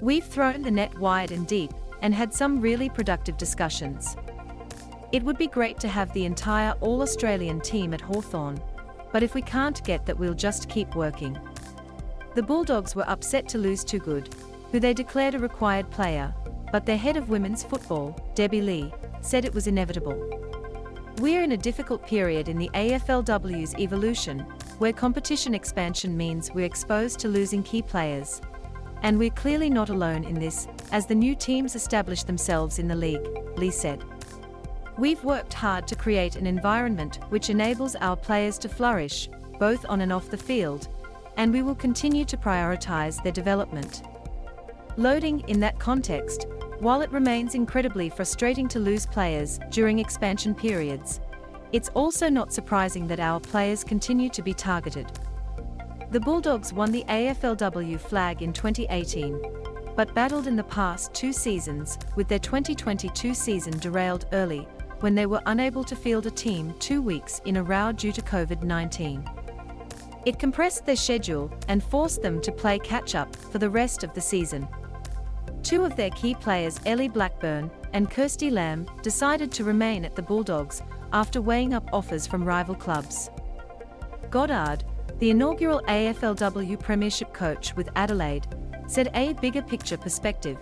We've thrown the net wide and deep, and had some really productive discussions. It would be great to have the entire All-Australian team at Hawthorn, but if we can't get that, we'll just keep working. The Bulldogs were upset to lose Toogood, who they declared a required player, but their head of women's football, Debbie Lee, said it was inevitable. We're in a difficult period in the AFLW's evolution, where competition expansion means we're exposed to losing key players. And we're clearly not alone in this, as the new teams establish themselves in the league, Lee said. We've worked hard to create an environment which enables our players to flourish, both on and off the field, and we will continue to prioritise their development. Loading in that context, while it remains incredibly frustrating to lose players during expansion periods, it's also not surprising that our players continue to be targeted. The Bulldogs won the AFLW flag in 2018, but battled in the past 2 seasons, with their 2022 season derailed early, when they were unable to field a team 2 weeks in a row due to COVID-19. It compressed their schedule and forced them to play catch-up for the rest of the season. 2 of their key players, Ellie Blackburn and Kirsty decided to remain at the Bulldogs after weighing up offers from rival clubs. Goddard, the inaugural AFLW premiership coach with Adelaide, said a bigger picture perspective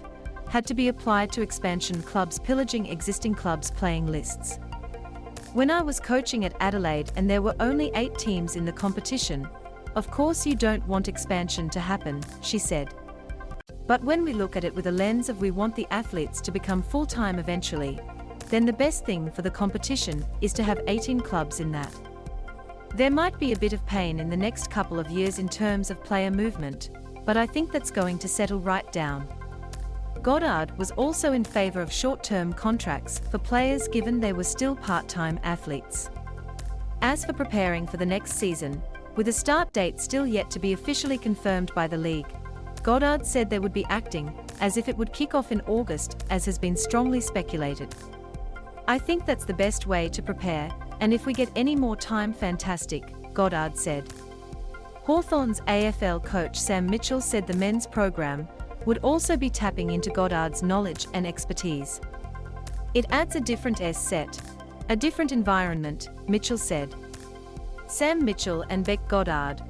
had to be applied to expansion clubs pillaging existing clubs' playing lists. When I was coaching at Adelaide and there were only 8 teams in the competition, of course you don't want expansion to happen, she said. But when we look at it with a lens of we want the athletes to become full-time eventually, then the best thing for the competition is to have 18 clubs in that. There might be a bit of pain in the next couple of years in terms of player movement, but I think that's going to settle right down. Goddard was also in favour of short-term contracts for players given they were still part-time athletes. As for preparing for the next season, with a start date still yet to be officially confirmed by the league, Goddard said they would be acting as if it would kick off in August, as has been strongly speculated. I think that's the best way to prepare, and if we get any more time, fantastic, Goddard said. Hawthorn's AFL coach Sam Mitchell said the men's program would also be tapping into Goddard's knowledge and expertise. It adds a different set, a different environment, Mitchell said. Sam Mitchell and Beck Goddard.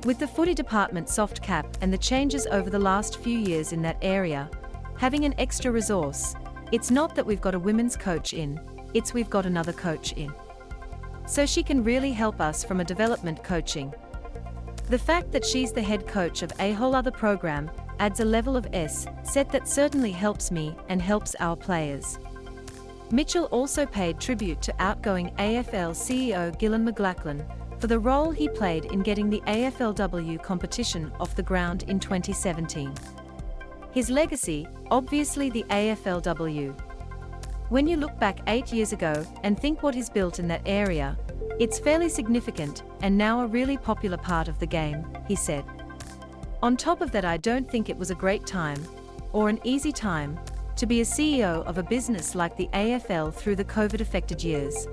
With the footy department soft cap and the changes over the last few years in that area, having an extra resource, it's not that we've got a women's coach in, it's we've got another coach in. So she can really help us from a development coaching. The fact that she's the head coach of a whole other program adds a level of set that certainly helps me and helps our players. Mitchell also paid tribute to outgoing AFL CEO Gillan McLachlan for the role he played in getting the AFLW competition off the ground in 2017. His legacy, obviously the AFLW. When you look back 8 years ago and think what he's built in that area, it's fairly significant and now a really popular part of the game, he said. On top of that, I don't think it was a great time, or an easy time, to be a CEO of a business like the AFL through the COVID-affected years.